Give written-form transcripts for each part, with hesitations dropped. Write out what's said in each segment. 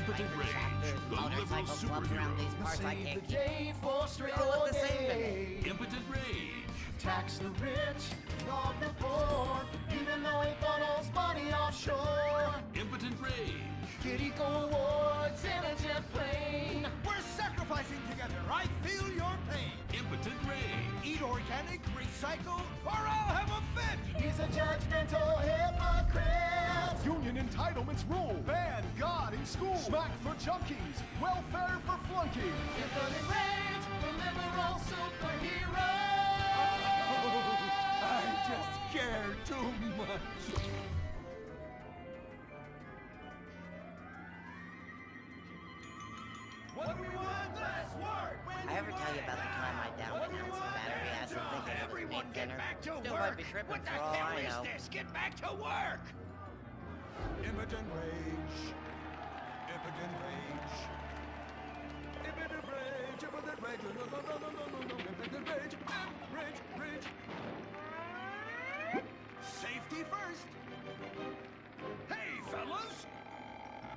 Impotent private Rage, chapters, the liberal motorcycle clubs around these superhero. parts. I Save can't the keep. day for straight They all look or the same to me. gay. Impotent Rage, Tax the rich, rob the poor, even though he funnels money offshore. Impotent Rage, Kid Eco Awards in a jet plane. We're sacrificing together. I feel your pain. Impotent Rage, Eat organic, recycle, or I'll have a fit. He's a judgmental hypocrite. Union entitlements rule. Ban God in school. Smack for junkies. Welfare for flunkies. Impotent Rage, the liberal superhero. I just care too much. What we want, less work. I ever tell you about the time I downed an ounce of battery acid thinking it was Everyone make get dinner? back to Still work! might be tripping What the for all hell I know. is this? Get back to work! Impotent rage. Impotent rage. Impotent rage. Impotent rage. No, no, no, no, no, no, no. Impotent rage. Rage. Rage. Safety first. Hey, fellas!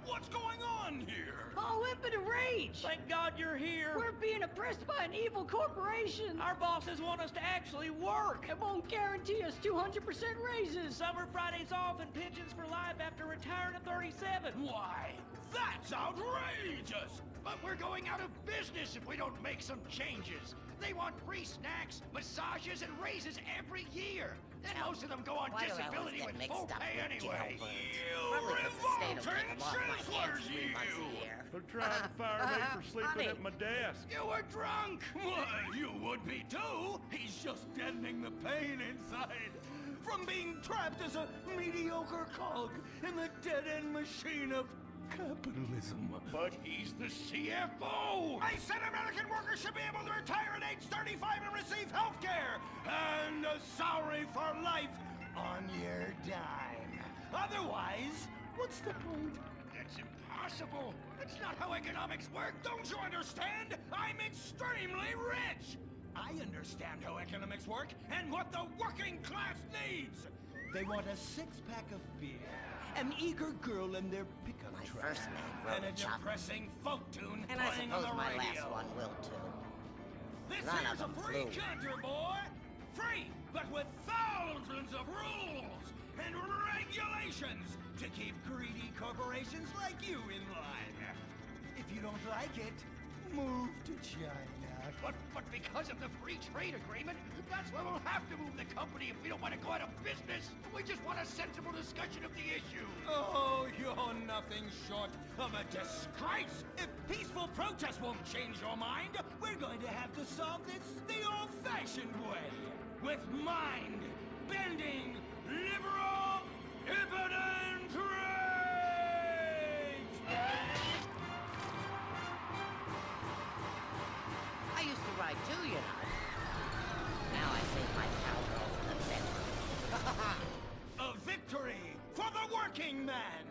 What's going on here? Oh, Impotent Rage! Thank God you're here. We're being oppressed by an evil corporation. Our bosses want us to actually work. It won't guarantee us 200% raises. Summer Fridays off and pensions for life after retiring at 37. Why, that's outrageous! But we're going out of business if we don't make some changes. They want free snacks, massages, and raises every year. And most of them go on Why do I always disability get with mixed full up pay with anyway. jailbirds? You Probably 'cause the state will take revolting them off my hands chiselers, 3 months you! a year. They're trying to fire me for sleeping Honey. at my desk. You were drunk! Why, you would be too! He's just deadening the pain inside from being trapped as a mediocre cog in the dead-end machine of capitalism. But he's the CFO! I said American workers should be able to retire at age 35 and receive health care! And a salary for life on your dime. Otherwise, what's the point? That's impossible! That's not how economics work, don't you understand? I'm extremely rich! I understand how economics work and what the working class needs! They want a six-pack of beer, an eager girl in their pickup My truck, first name, and a Roman Chopper. depressing folk tune And I playing on suppose the my radio. last one will too. This None of here's a them free flew. country, boy! Free, but with thousands of rules and regulations to keep greedy corporations like you in line. If you don't like it, move to China. But because of the free trade agreement, that's where we'll have to move the company if we don't want to go out of business. We just want a sensible discussion of the issue. Oh, you're nothing short of a disgrace. If peaceful protest won't change your mind, we're going to have to solve this the old-fashioned way. With mind-bending, liberal, impotent rage! I used to ride too, you know. Now I save my cowgirls in the bedroom. A victory for the working man!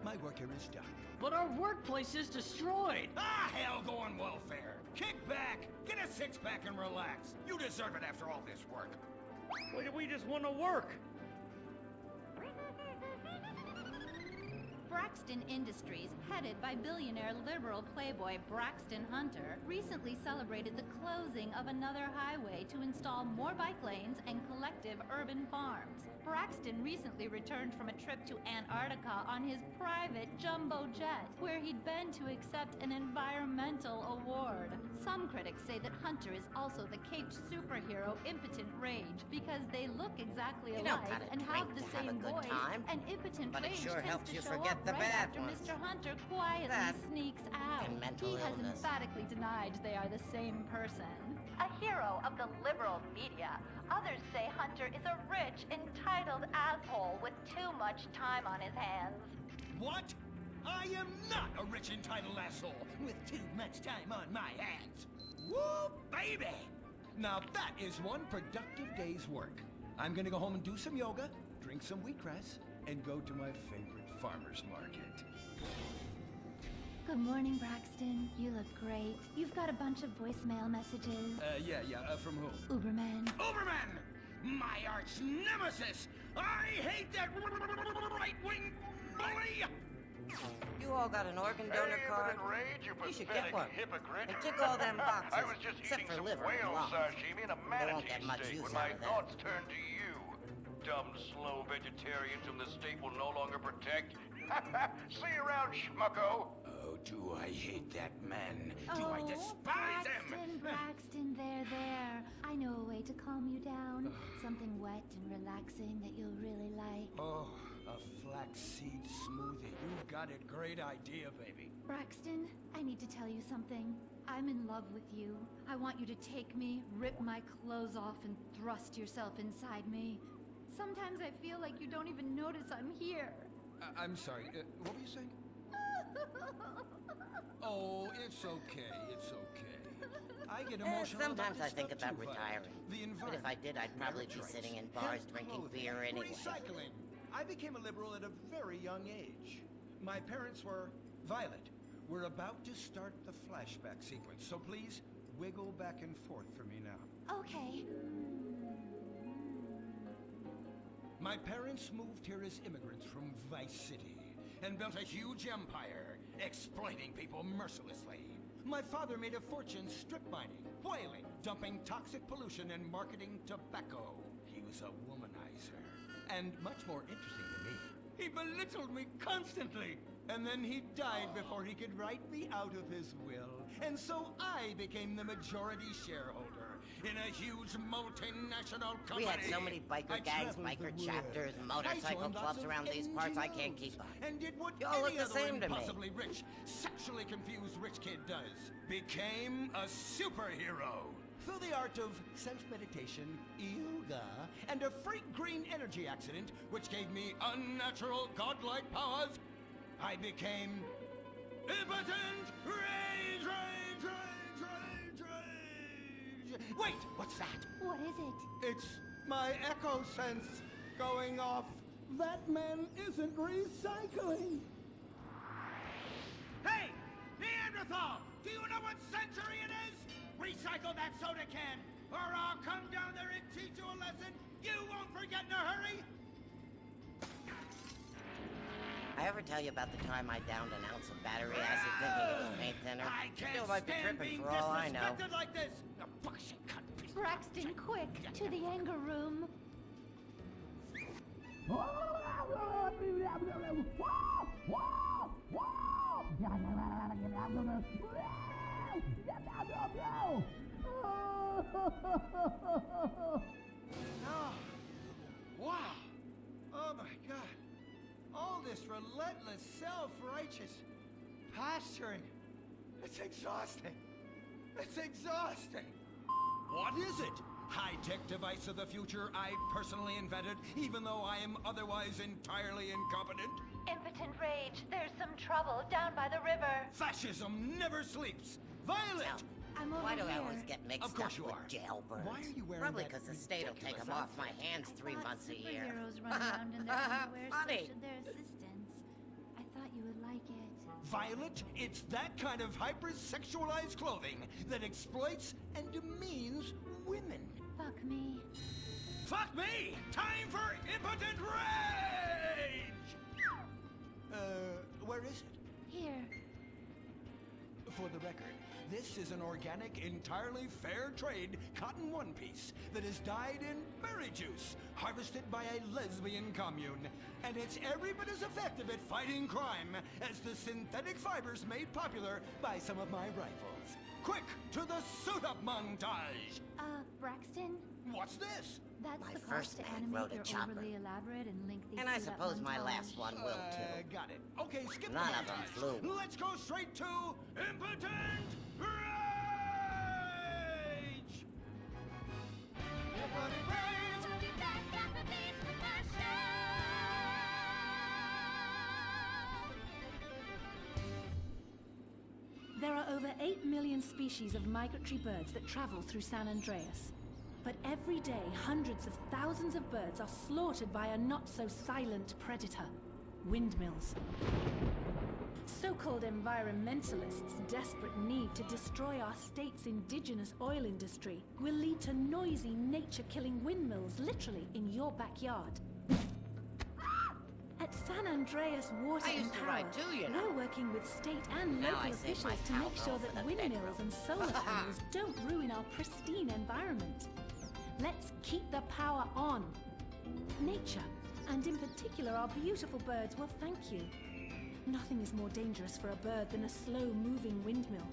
My work here is done. But our workplace is destroyed. Ah, hell, go on welfare. Kick back, get a six-pack and relax. You deserve it after all this work. We just want to work. Braxton Industries, headed by billionaire liberal playboy Braxton Hunter, recently celebrated the closing of another highway to install more bike lanes and collective urban farms. Braxton recently returned from a trip to Antarctica on his private jumbo jet, where he'd been to accept an environmental award. Some critics say that Hunter is also the caped superhero Impotent Rage because they look exactly You alike don't gotta and drink have the to have a same good voice. time. And Impotent But it Rage sure tends helps to you show forget up the right bad after ones. Mr. Hunter quietly That sneaks out. and mental He has illness. emphatically denied they are the same person. A hero of the liberal media, others say Hunter is a rich, entitled asshole with too much time on his hands. What? I am not a rich entitled asshole with too much time on my hands. Woo, baby! Now that is one productive day's work. I'm gonna go home and do some yoga, drink some wheatgrass, and go to my favorite farmer's market. Good morning, Braxton. You look great. You've got a bunch of voicemail messages. From whom? Uberman. Uberman! My arch nemesis! I hate that right-wing bully! You all got an organ donor card? Rage, you should get one. hypocrite. And tick all them boxes, I was just except eating for some liver and whale lungs. sashimi and a They won't manatee get much steak use when out my of that. thoughts turned to you. Dumb, slow vegetarians whom the state will no longer protect. See you around, schmucko. Oh, do I hate that man. Do I despise him. Braxton, there. I know a way to calm you down. Something wet and relaxing that you'll really like. Oh, a flaxseed smoothie. You've got a great idea, baby. Braxton, I need to tell you something. I'm in love with you. I want you to take me, rip my clothes off, and thrust yourself inside me. Sometimes I feel like you don't even notice I'm here. I'm sorry. What were you saying? Oh, it's okay. It's okay. I get emotional. Sometimes about I this think stuff about too, Violet. retiring. The But environment. if I did, I'd probably be Never sitting in trace. bars Hemp drinking clothing. beer anyway. Recycling. I became a liberal at a very young age. My parents were Violet. We're about to start the flashback sequence, so please wiggle back and forth for me now. Okay. My parents moved here as immigrants from Vice City and built a huge empire, exploiting people mercilessly. My father made a fortune strip mining, whaling, dumping toxic pollution, and marketing tobacco. He was a womanizer. And much more interesting to me, he belittled me constantly. And then he died before he could write me out of his will. And so I became the majority shareholder in a huge multinational company. We had so many biker gangs, biker chapters, motorcycle clubs around these parts, I can't keep up. And did what You all look any the other same to me. impossibly rich, sexually confused rich kid does. Became a superhero. Through the art of self-meditation, yoga, and a freak green energy accident, which gave me unnatural godlike powers, I became impotent rage. Wait, what's that? What is it? It's my echo sense going off. That man isn't recycling. Hey! Neanderthal! Do you know what century it is? Recycle that soda can, or I'll come down there and teach you a lesson you won't forget in a hurry! I ever tell you about the time I downed an ounce of battery acid thinking it was paint thinner? I can't Still might be stand tripping being for all I know. disrespected like this! The bullshit cunt. Braxton, quick, to the anger room. No. Wow. Oh my God. All this relentless self-righteous posturing. It's exhausting. It's exhausting. What is it? High-tech device of the future I personally invented, even though I am otherwise entirely incompetent? Impotent rage, there's some trouble down by the river. Fascism never sleeps. Violet! Now, I'm over why do I here. always get mixed Of course up you with are. jailbirds? Why are you wearing Probably that because the state will take them off my hands 3 Thought months a year. Superheroes run around in their underwear Funny. so should their assistants. I thought you would like it. Violet, it's that kind of hypersexualized clothing that exploits and demeans women. Fuck me. Fuck me! Time for impotent rage! Where is it? Here. For the record, this is an organic, entirely fair trade cotton one piece that is dyed in berry juice, harvested by a lesbian commune. And it's every bit as effective at fighting crime as the synthetic fibers made popular by some of my rivals. Quick, to the suit-up montage! Braxton? What's this? That's My the cost first to man animate rode a your chopper. overly elaborate and lengthy And I suit-up suppose my montage. last one will too. Got it. Okay, skip None the of them montage. flew. Let's go straight to impotent rage! There are over 8 million species of migratory birds that travel through San Andreas. But every day, hundreds of thousands of birds are slaughtered by a not-so-silent predator, windmills. So-called environmentalists' desperate need to destroy our state's indigenous oil industry will lead to noisy, nature-killing windmills literally in your backyard. At San Andreas Water I and used to Power. ride too, you know. We're working with state and Now local I save my officials to make sure cowgirl for that the windmills bedroom. and solar panels don't ruin our pristine environment. Let's keep the power on. Nature, and in particular our beautiful birds, will thank you. Nothing is more dangerous for a bird than a slow-moving windmill.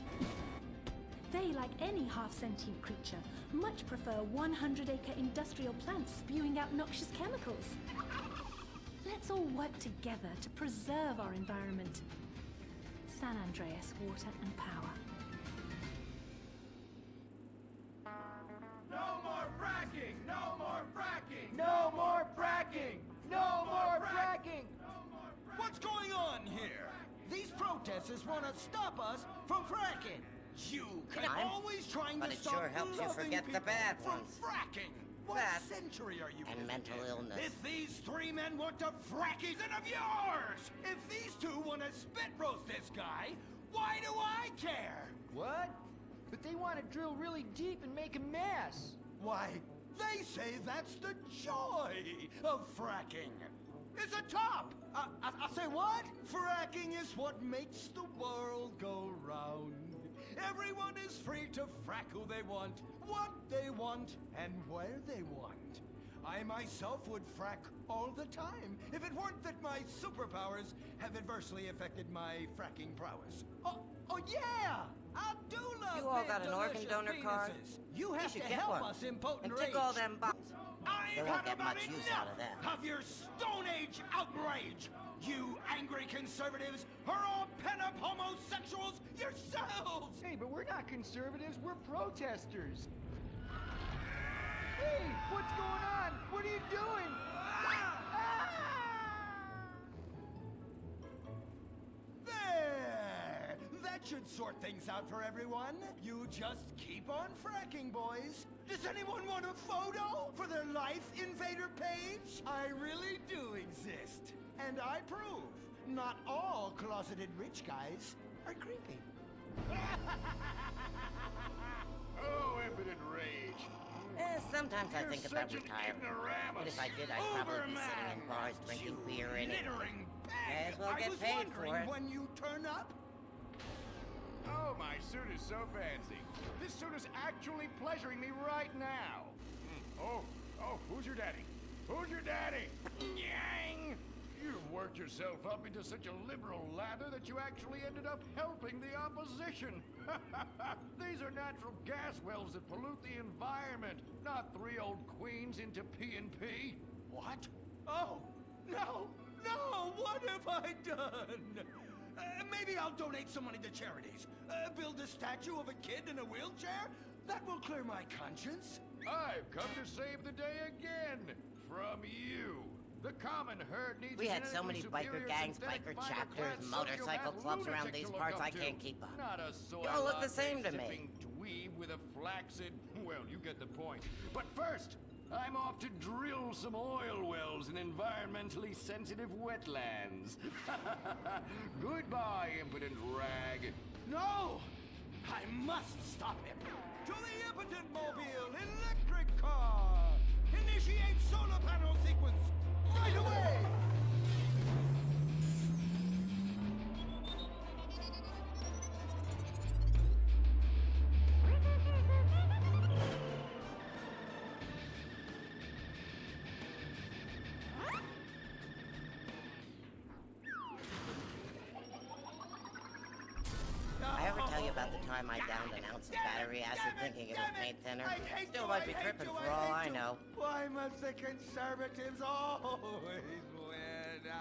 They, like any half-sentient creature, much prefer 100-acre industrial plants spewing out noxious chemicals. Let's all work together to preserve our environment. San Andreas Water and Power. No more fracking! No more fracking! No more fracking! No more fracking! What's going on here? These protesters want to stop us from fracking. You are I'm- always trying but to it stop sure helps you loving forget the people bad from ones. fracking. What That century are you and in? mental illness. If these three men want to frack, he's none of yours. If these two want to spit roast this guy, why do I care? What? But they want to drill really deep and make a mess. Why, they say that's the joy of fracking. It's a top. I say what? Fracking is what makes the world go round. Everyone is free to frack who they want, what they want, and where they want. I myself would frack all the time if it weren't that my superpowers have adversely affected my fracking prowess. Oh yeah! I do love You all big, got an organ delicious donor card? penises. You have to should get help one. us impotent And rage. tick all them boxes. They I've won't had get about much use enough out of that. of your Stone Age outrage. You angry conservatives are all pent-up homosexuals yourselves! Hey, but we're not conservatives, we're protesters. Hey, what's going on? What are you doing? There! That should sort things out for everyone. You just keep on fracking, boys. Does anyone want a photo for their Life Invader page? I really do exist. And I prove not all closeted rich guys are creepy. Oh, impotent rage. Sometimes I You're think about such an retiring. But if I did, I'd probably be sitting in bars drinking beer anyway. Littering May as well bag. get I was paid wondering for it. when you turn up. Oh, my suit is so fancy. This suit is actually pleasuring me right now. Oh, who's your daddy? Who's your daddy? Yang! You've worked yourself up into such a liberal lather that you actually ended up helping the opposition. These are natural gas wells that pollute the environment, not three old queens into P&P. What? Oh, no, what have I done? Maybe I'll donate some money to charities. Build a statue of a kid in a wheelchair? That will clear my conscience. I've come to save the day again from you. The common herd needs We had so genetically many biker superior gangs, synthetic biker fiber chapters, plant motorcycle sociopath clubs around lunatic these to look parts, up I to. can't keep up. Not a soy You all look the latte same to me. sipping dweeb with a flaccid. Well, you get the point. But first, I'm off to drill some oil wells in environmentally sensitive wetlands. Goodbye, impotent rag. No! I must stop him. To the impotent mobile electric car! Initiate solar panel sequence right away! I ever tell you about the time I downed an ounce of battery acid thinking it was paint thinner? Still might be tripping for all I know. Why must the conservatives always win?